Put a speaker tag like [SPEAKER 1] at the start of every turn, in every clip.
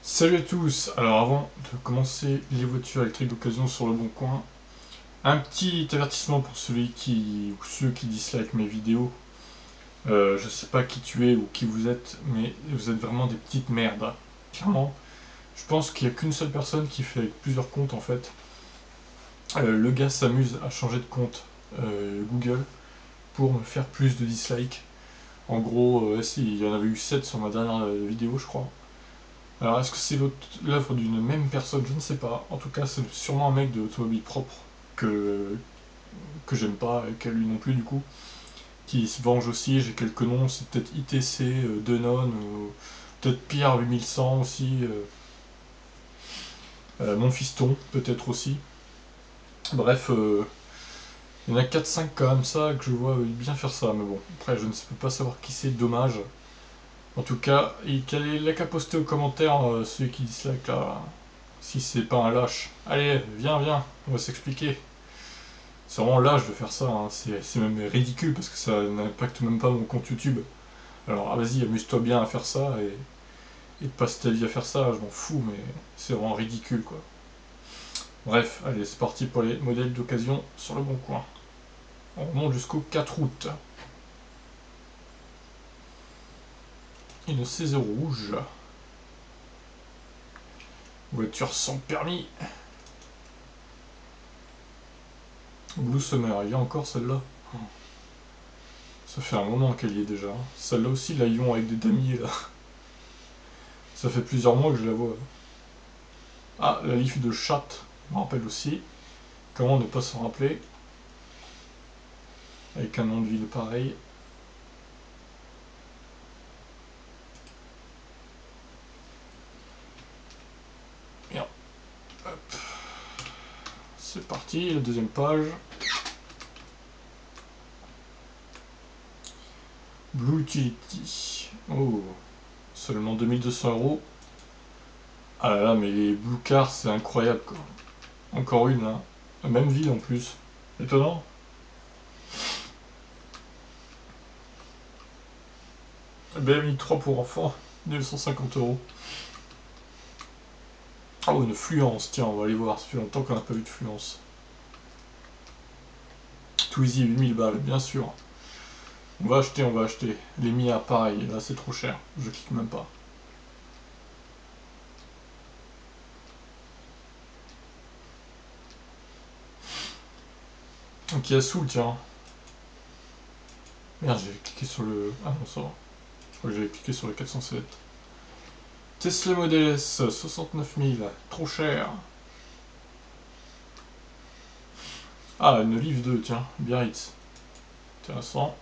[SPEAKER 1] Salut à tous. Alors avant de commencer les voitures électriques d'occasion sur le bon coin, un petit avertissement pour celui qui ou ceux qui dislikent mes vidéos. Je sais pas qui tu es ou qui vous êtes, mais vous êtes vraiment des petites merdes, hein. Clairement, je pense qu'il n'y a qu'une seule personne qui fait avec plusieurs comptes en fait. Le gars s'amuse à changer de compte Google pour me faire plus de dislikes. En gros, si, il y en avait eu 7 sur ma dernière vidéo, je crois. Alors, est-ce que c'est l'œuvre d'une même personne? Je ne sais pas. En tout cas, c'est sûrement un mec de automobile propre que, que j'aime pas, et qu'elle lui non plus, du coup, qui se venge aussi. J'ai quelques noms, c'est peut-être ITC, Denon, peut-être Pierre 8100 aussi, Mon Fiston, peut-être aussi. Bref, il y en a 4-5 quand même ça que je vois bien faire ça, mais bon, après, je ne peux pas savoir qui c'est, dommage. En tout cas, il n'a qu'à poster aux commentaires celui qui dislike là. Si c'est pas un lâche. Allez, viens, on va s'expliquer. C'est vraiment lâche de faire ça, hein. C'est même ridicule parce que ça n'impacte même pas mon compte YouTube. Alors vas-y, amuse-toi bien à faire ça et passe ta vie à faire ça, je m'en fous, mais c'est vraiment ridicule quoi. Bref, allez, c'est parti pour les modèles d'occasion sur le bon coin. On remonte jusqu'au 4 août. Une C0 rouge. Voiture sans permis. Blue Summer, il y a encore celle-là. Ça fait un moment qu'elle y est déjà. Celle-là aussi, la Ion avec des damiers là. Ça fait plusieurs mois que je la vois. Ah, la Leaf de chatte, je me rappelle aussi. Comment ne pas s'en rappeler? Avec un nom de ville pareil. Bien, hop. C'est parti, la deuxième page. Blue Utility. Oh, seulement 2200 €. Ah là là, mais les Blue Cars, c'est incroyable quoi. Encore une, hein. La même ville en plus. Étonnant. BMI 3 pour enfants, 950 €. Ah oh, une Fluence, tiens, on va aller voir, ça fait longtemps qu'on n'a pas vu de Fluence. Twizy 8000 balles, bien sûr. On va acheter, on va acheter. Les Mia, pareil, là c'est trop cher, je clique même pas. Ok, à Soul, tiens. Merde, j'ai cliqué sur le... Ah non, ça va. Je crois que j'avais cliqué sur le 407. Tesla Model S, 69 000, trop cher. Ah, une Leaf 2, tiens, Biarritz. Intéressant.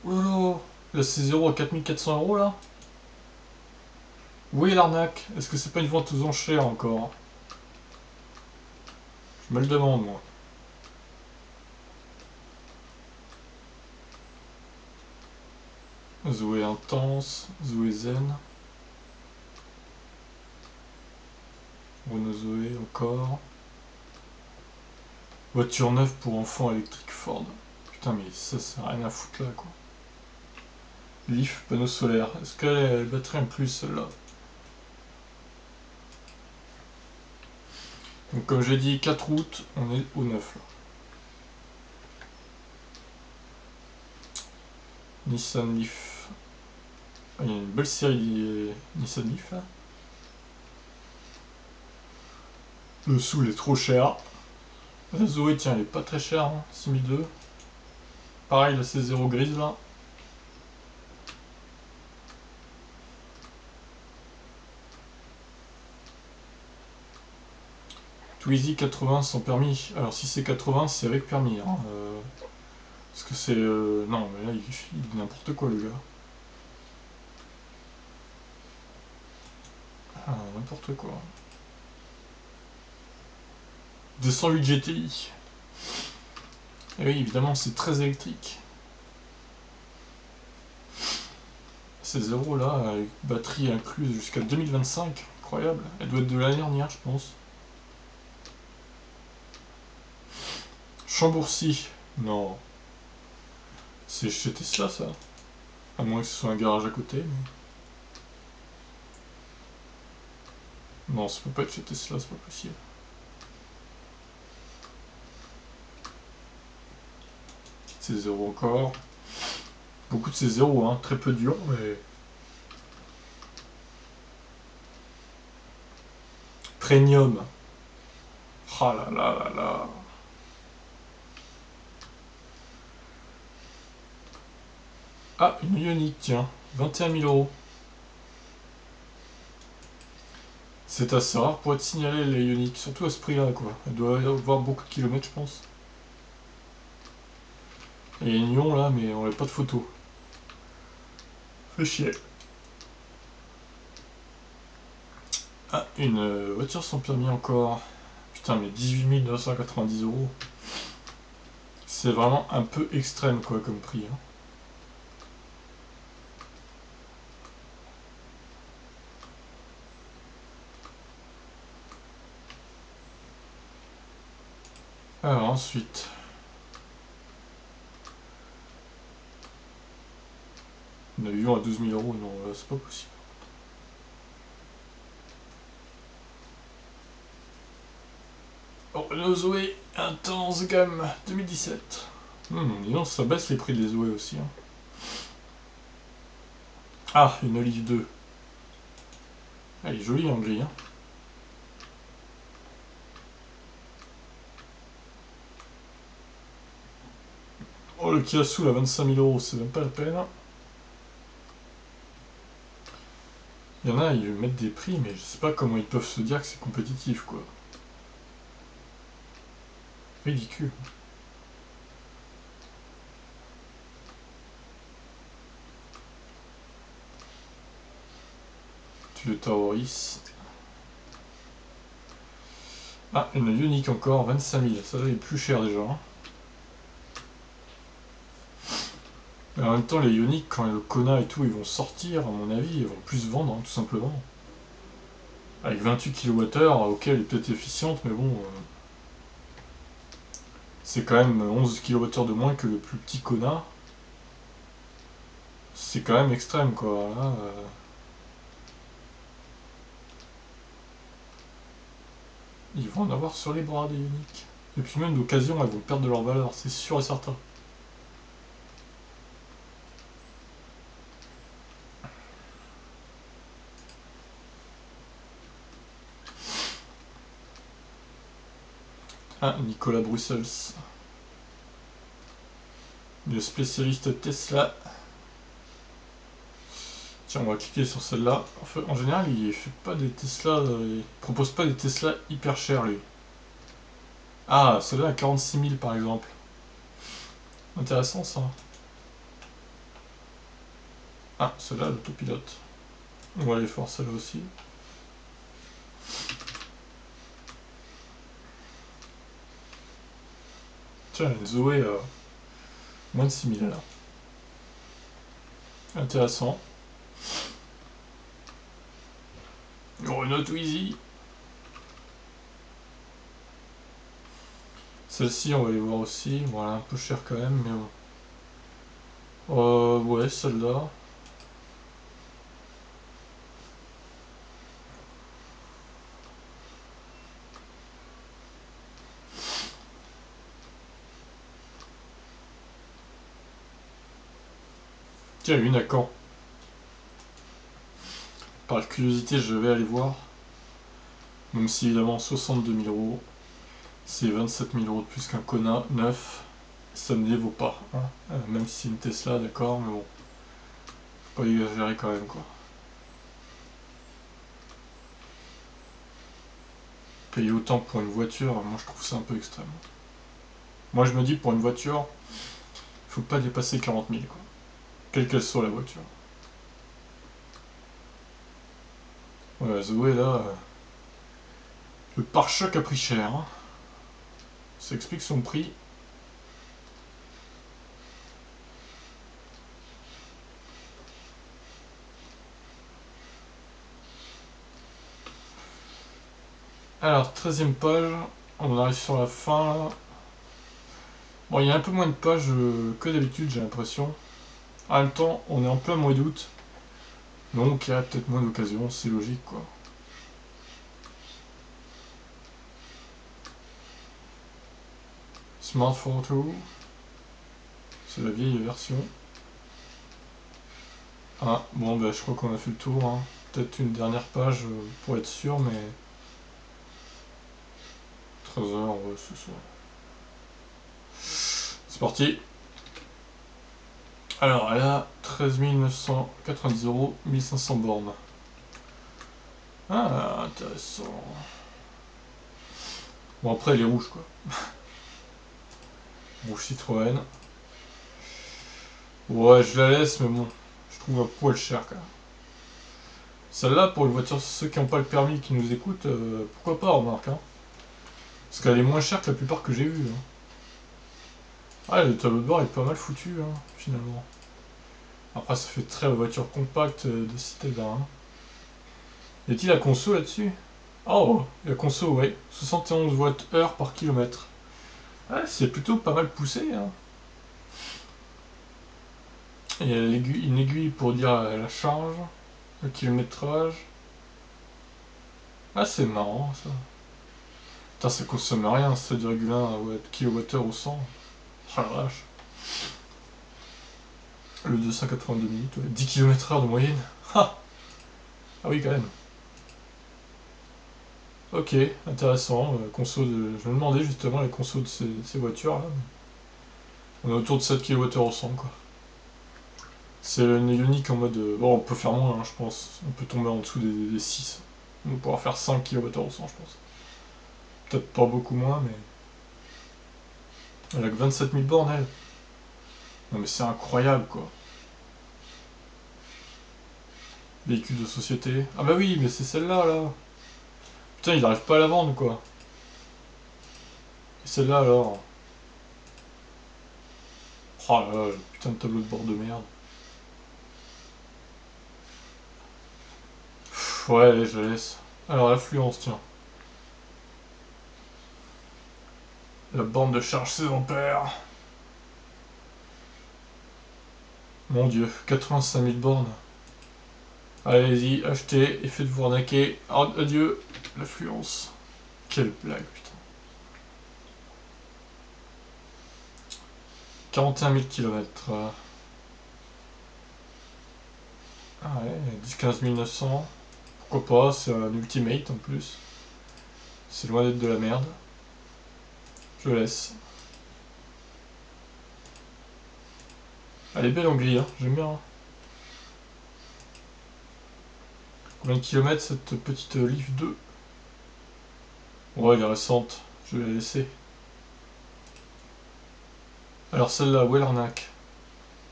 [SPEAKER 1] Oh là là, la C0 à 4400 € là. Où est l'arnaque? Est-ce que c'est pas une vente aux enchères encore? Je me le demande, moi. Zoé Intense, Zoé Zen. Renault Zoé encore. Voiture neuve pour enfants électrique Ford. Putain, mais ça a rien à foutre là, quoi. Leaf, panneau solaire. Est-ce qu'elle a la batterie en plus, celle-là? Donc, comme j'ai dit, 4 août, on est au 9 là. Nissan Leaf. Ah, il y a une belle série Nissan Leaf là. Le sous il est trop cher. La Zoé, tiens, elle est pas très chère, hein, 6002. Pareil, la C0 grise là. Twizy 80 sans permis. Alors si c'est 80, c'est avec permis, hein. Parce que c'est... non, mais là, il dit n'importe quoi, le gars. Ah, n'importe quoi. 208 GTI. Et oui, évidemment, c'est très électrique. Ces 0 là, avec batterie incluse jusqu'à 2025. Incroyable. Elle doit être de l'année dernière, je pense. Chambourcy. Non. C'est chez Tesla, ça. À moins que ce soit un garage à côté. Mais... Non, ça peut pas être chez Tesla, c'est pas possible. C'est zéro encore. Beaucoup de ces zéros, hein. Très peu durs, mais... Premium. Ah là là là là. Ah, une Ioniq, tiens. 21 000 euros. C'est assez rare pour être signalé, les Ioniq, surtout à ce prix-là, quoi. Elle doit avoir beaucoup de kilomètres, je pense. Il y a une Lyon, là, mais on n'a pas de photo. Fait chier. Ah, une voiture sans permis encore. Putain, mais 18 990 euros. C'est vraiment un peu extrême, quoi, comme prix. Hein. Alors, ensuite... Une avion à 12 000 euros, non, là, c'est pas possible. Oh, le Zoé, intense gamme, 2017. Dis donc, ça baisse les prix des Zoé aussi. Hein. Ah, une Olive 2. Elle est jolie en gris. Hein. Oh, le Kia Soul à 25 000 euros, c'est même pas la peine. Il y en a, ils mettent des prix, mais je sais pas comment ils peuvent se dire que c'est compétitif, quoi. Ridicule. Tu le terrorises. Ah, une Ioniq encore, 25 000. Ça, est plus cher déjà. Hein. Mais en même temps, les Ioniq, quand le Kona et tout, ils vont sortir, à mon avis, ils vont plus se vendre, hein, tout simplement. Avec 28 kWh, ok, elle est peut-être efficiente, mais bon... c'est quand même 11 kWh de moins que le plus petit Kona. C'est quand même extrême, quoi. Là, ils vont en avoir sur les bras des Ioniq. Et puis même d'occasion, elles vont perdre de leur valeur, c'est sûr et certain. Ah, Nicolas Brussels. Le spécialiste Tesla. Tiens, on va cliquer sur celle-là. En général, il fait pas des Tesla... il propose pas des Tesla hyper chers, lui. Ah, celle-là à 46 000 par exemple. Intéressant, ça. Ah, celle-là, l'autopilote. On va aller voir celle-là aussi. Tiens, une Zoé moins de 6 000 là. Intéressant. Renault Twizy. Celle-ci, on va les voir aussi. Voilà, un peu cher quand même, mais bon. Ouais, celle-là. Tiens, une à Caen. Par curiosité, je vais aller voir. Même si évidemment 62 000 euros, c'est 27 000 euros de plus qu'un Kona neuf. Ça ne les vaut pas. Hein. Même si c'est une Tesla, d'accord, mais bon. Faut pas exagérer quand même, quoi. Payer autant pour une voiture, moi je trouve ça un peu extrême. Moi je me dis pour une voiture, il faut pas dépasser 40 000, quoi. Quelle qu'elle soit la voiture. Ouais, Zoé là, le pare-choc a pris cher. Hein. Ça explique son prix. Alors, 13e page, on arrive sur la fin là. Bon, il y a un peu moins de pages que d'habitude, j'ai l'impression. En même temps, on est en plein mois d'août, donc il y a peut-être moins d'occasions, c'est logique quoi. Smart Photo. C'est la vieille version. Ah, bon, bah, je crois qu'on a fait le tour. Hein. Peut-être une dernière page pour être sûr, mais. 13h, ouais, c'est ça. C'est parti. Alors, elle a 13 990 euros, 1500 bornes. Ah, intéressant. Bon, après, elle est rouge, quoi. Rouge Citroën. Ouais, je la laisse, mais bon, je trouve un poil cher, quand même. Celle-là, pour une voiture, ceux qui n'ont pas le permis et qui nous écoutent, pourquoi pas, remarque, hein. Parce qu'elle est moins chère que la plupart que j'ai vues. Hein. Ah, le tableau de bord est pas mal foutu, hein, finalement. Après, ça fait très voiture compacte de citadin. Hein. Y a-t-il la conso là-dessus? Oh, la conso, ouais. 71 Wh par kilomètre. Ouais, c'est plutôt pas mal poussé. Hein. Il y a une aiguille pour dire la charge, le kilométrage. Ah, c'est marrant ça. Putain, ça consomme rien, 7,1 kWh au 100. Ah la vache. Le 282 minutes, ouais. 10 km/h de moyenne. Ah, ah oui, quand même. Ok, intéressant. Conso de... Je me demandais justement les consos de ces voitures là. On est autour de 7 kWh au 100 quoi. C'est une unique en mode. Bon, on peut faire moins, hein, je pense. On peut tomber en dessous des 6. On va pouvoir faire 5 kWh au 100, je pense. Peut-être pas beaucoup moins, mais. Elle a que 27 000 bornes, elle. Non, mais c'est incroyable quoi. Véhicule de société. Ah bah oui, mais c'est celle-là là. Putain, il arrive pas à la vendre quoi. Et celle-là alors. Oh là là, le putain de tableau de bord de merde. Pff, ouais, allez, je la laisse. Alors, l'affluence, tiens. La borne de charge 16 ampères. Mon dieu, 85 000 bornes. Allez-y, achetez et faites-vous arnaquer. Adieu, l'affluence. Quelle blague, putain. 41 000 km. Ah ouais, 10-15 900. Pourquoi pas, c'est un ultimate en plus. C'est loin d'être de la merde. Je laisse. Elle est belle en gris, hein. J'aime bien. Hein. Combien de kilomètres cette petite Leaf 2? Ouais, elle est récente. Je vais la laisser. Alors celle-là, où est l'arnaque?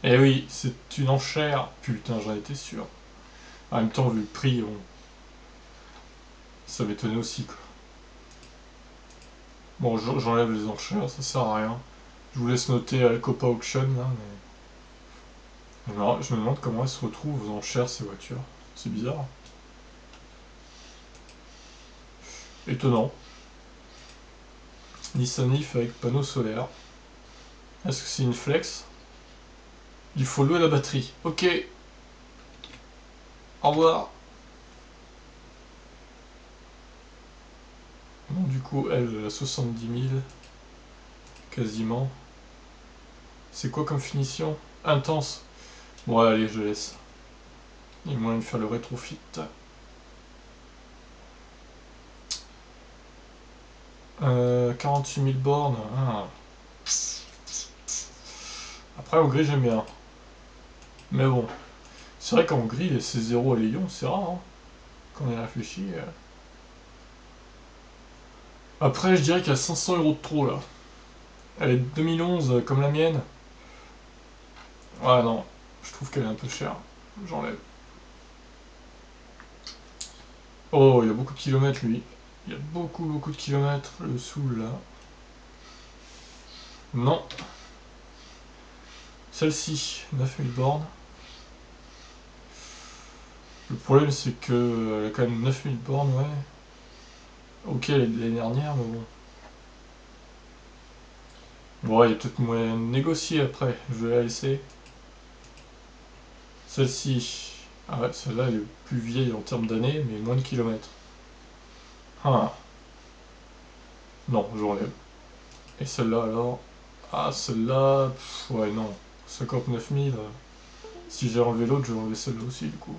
[SPEAKER 1] Eh oui, c'est une enchère. Putain, j'en étais sûr. En même temps, vu le prix, ça m'étonnait aussi, quoi. Bon, j'enlève les enchères, ça sert à rien. Je vous laisse noter à Copa Auction, là, mais... Je me demande comment elles se retrouvent aux enchères, ces voitures. C'est bizarre. Étonnant. Nissan Leaf avec panneau solaire. Est-ce que c'est une flex? Il faut louer la batterie. Ok. Au revoir. Bon, du coup, elle a 70 000. Quasiment. C'est quoi comme finition? Intense. Bon, allez, je laisse. Il y a moyen de faire le rétrofit. 48 000 bornes. Ah. Après, au gris, j'aime bien. Mais bon, c'est vrai qu'en gris, ces 0 à Lyon, c'est rare. Hein, quand on y réfléchit. Après, je dirais qu'il y a 500 euros de trop là. Elle est de 2011 comme la mienne. Ouais, non, je trouve qu'elle est un peu chère. J'enlève. Oh, il y a beaucoup de kilomètres lui. Il y a beaucoup de kilomètres. Le Soul là. Non. Celle-ci, 9000 bornes. Le problème c'est que elle a quand même 9000 bornes, ouais. Ok, elle est de l'année dernière, mais bon. Bon, il y a peut-être moyen de négocier après. Je vais la laisser. Celle-ci. Ah ouais, celle-là elle est plus vieille en termes d'années, mais moins de kilomètres. Ah. Non, j'enlève. Et celle-là alors. Ah, celle-là... Ouais, non. 59 000. Si j'ai enlevé l'autre, je vais enlever celle-là aussi, du coup.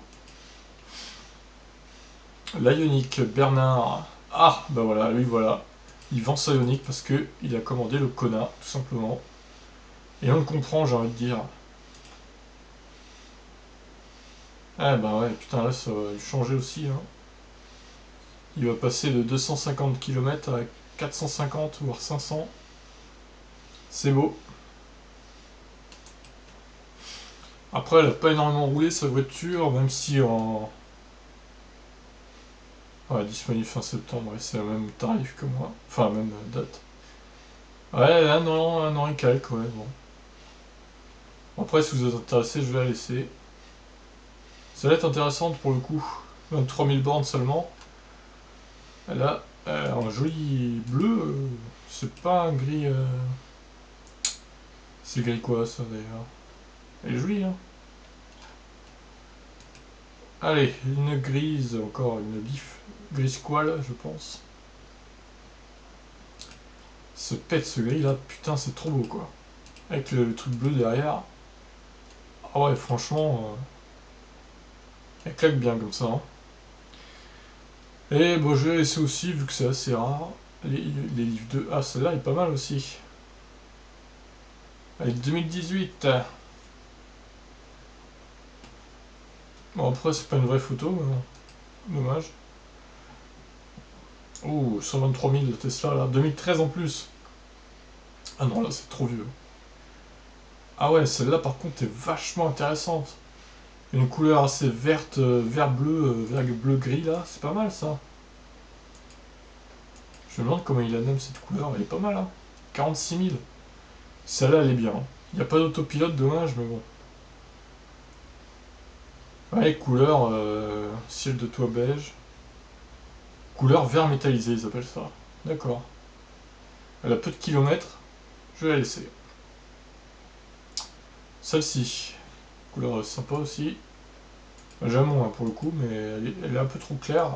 [SPEAKER 1] L'Ioniq, Bernard. Ah, bah voilà, lui, voilà. Il vend sa Ioniq parce que il a commandé le Kona, tout simplement. Et on le comprend, j'ai envie de dire. Ah bah ouais, putain, là, ça va changer aussi, hein. Il va passer de 250 km à 450, voire 500. C'est beau. Après, elle a pas énormément roulé, sa voiture, même si en... Ouais, disponible fin septembre, ouais, c'est le même tarif que moi. Enfin, même date. Ouais, un an et quelques, ouais, bon. Après, si vous êtes intéressé, je vais la laisser. Ça va être intéressante pour le coup. 23 000 bornes seulement. Elle a un joli bleu. C'est pas un gris. C'est gris quoi ça d'ailleurs? Elle est jolie, hein. Allez, une grise, encore une bif. Gris squale, je pense. Se pète ce gris là, putain, c'est trop beau quoi. Avec le truc bleu derrière. Ah ouais, franchement, elle claque bien comme ça, hein. Et bon, je vais laisser aussi, vu que c'est assez rare, les livres de... Ah, celle-là est pas mal aussi. Elle est 2018. Bon, après, c'est pas une vraie photo, mais bon, dommage. Ouh, 123 000 de Tesla là, 2013 en plus. Ah non, là, c'est trop vieux. Ah ouais, celle-là, par contre, est vachement intéressante. Une couleur assez verte, vert-bleu, vert-bleu-gris là, c'est pas mal ça. Je me demande comment il la nomme cette couleur, elle est pas mal, hein. 46 000. Celle-là, elle est bien. Il n'y a pas d'autopilote, dommage, mais bon. Ouais, couleur ciel de toit beige. Couleur vert métallisé, ils appellent ça. D'accord. Elle a peu de kilomètres. Je vais la laisser. Celle-ci. Couleur sympa aussi. J'aime moins pour le coup, mais elle est un peu trop claire.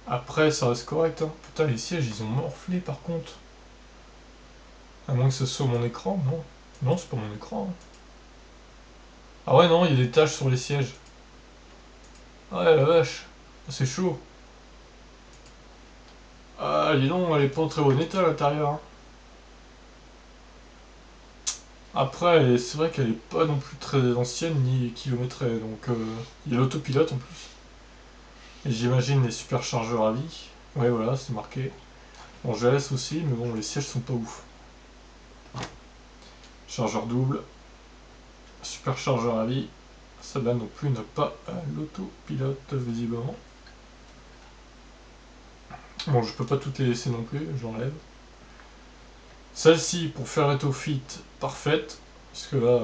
[SPEAKER 1] Après, ça reste correct, hein. Putain, les sièges, ils ont morflé par contre. À moins que ce soit mon écran, non. Non, c'est pas mon écran, hein. Ah ouais, non, il y a des taches sur les sièges. Ah ouais, la vache. C'est chaud. Ah, dis donc, elle est pas en très bon état à l'intérieur, hein. Après, c'est vrai qu'elle est pas non plus très ancienne ni kilométrée, donc il y a l'autopilote en plus. Et j'imagine les superchargeurs à vie. Ouais, voilà, c'est marqué. Bon, je la laisse aussi, mais bon, les sièges sont pas ouf. Chargeur double, superchargeur à vie. Celle-là non plus n'a pas l'autopilote, visiblement. Bon, je peux pas toutes les laisser non plus, j'enlève. Celle-ci, pour faire fit parfaite, puisque là,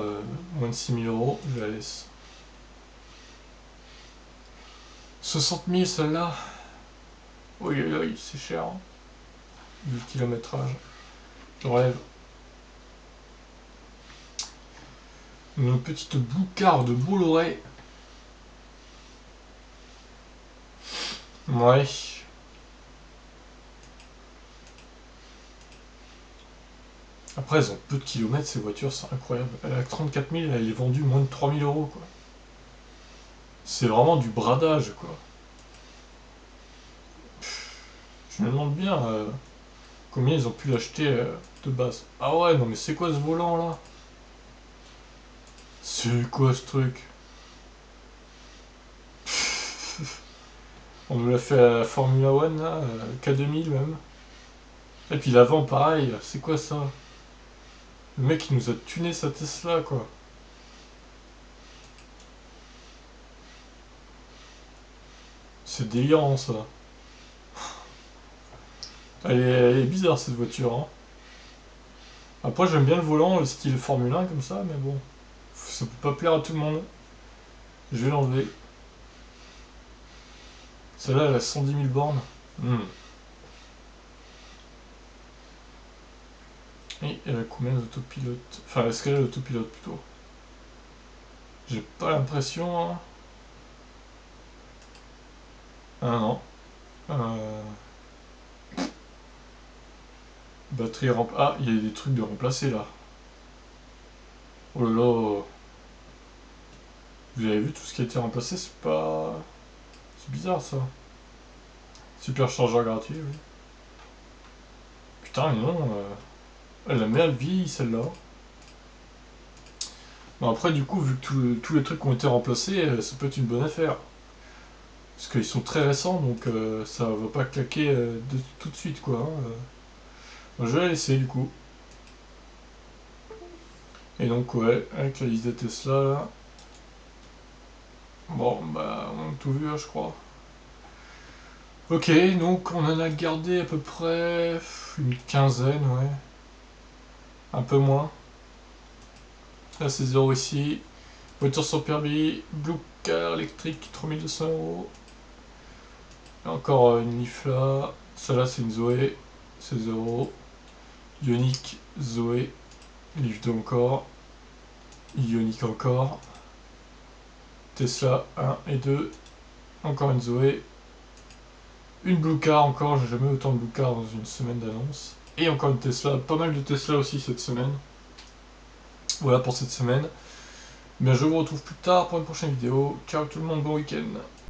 [SPEAKER 1] moins de 6 000 euros, je la laisse. 60 000 celle-là. Oui, oui, oui, c'est cher, hein, vu le kilométrage. J'enlève. Une petite boucarde Bolloré. Ouais. Après, elles ont peu de kilomètres, ces voitures, c'est incroyable. Elle a 34 000, elle est vendue moins de 3 000 euros, quoi. C'est vraiment du bradage, quoi. Je me demande bien combien ils ont pu l'acheter de base. Ah ouais, non mais c'est quoi ce volant, là? C'est quoi ce truc? On nous l'a fait à la Formula One, là, K2000 même. Et puis l'avant, pareil, c'est quoi ça? Le mec, il nous a tuné sa Tesla, quoi. C'est délirant, ça. Elle est bizarre, cette voiture, hein. Après, j'aime bien le volant, le style Formule 1, comme ça, mais bon. Ça peut pas plaire à tout le monde. Je vais l'enlever. Celle-là, elle a 110 000 bornes. Hmm. Et elle a combien d'autopilote? Enfin, est-ce qu'elle a l'autopilote, plutôt? J'ai pas l'impression, hein. Ah non. Euh, Batterie Ah, il y a des trucs de remplacer là. Oh là là. Vous avez vu tout ce qui a été remplacé, c'est pas... C'est bizarre ça. Superchargeur gratuit, oui. Putain, mais non. Elle a mal vieilli celle-là. Bon après du coup, vu que tous les trucs ont été remplacés, ça peut être une bonne affaire. Parce qu'ils sont très récents, donc ça va pas claquer tout de suite quoi. Hein. Bon, je vais la laisser du coup. Et donc ouais, avec la liste des Tesla là. Bon bah on a tout vu là je crois. Ok, donc on en a gardé à peu près une quinzaine, ouais. Un peu moins. Là c'est 0 ici. Voiture sans permis, Blue Car électrique, 3200 €. Et encore une Leaf là. Celle-là c'est une Zoé, c'est 0. Ioniq Zoé, Leaf 2 encore. Ioniq encore. Tesla 1 et 2. Encore une Zoé. Une Blue Car encore, j'ai jamais autant de Blue Car dans une semaine d'annonce. Et encore une Tesla, pas mal de Tesla aussi cette semaine. Voilà pour cette semaine. Bien, je vous retrouve plus tard pour une prochaine vidéo. Ciao tout le monde, bon week-end.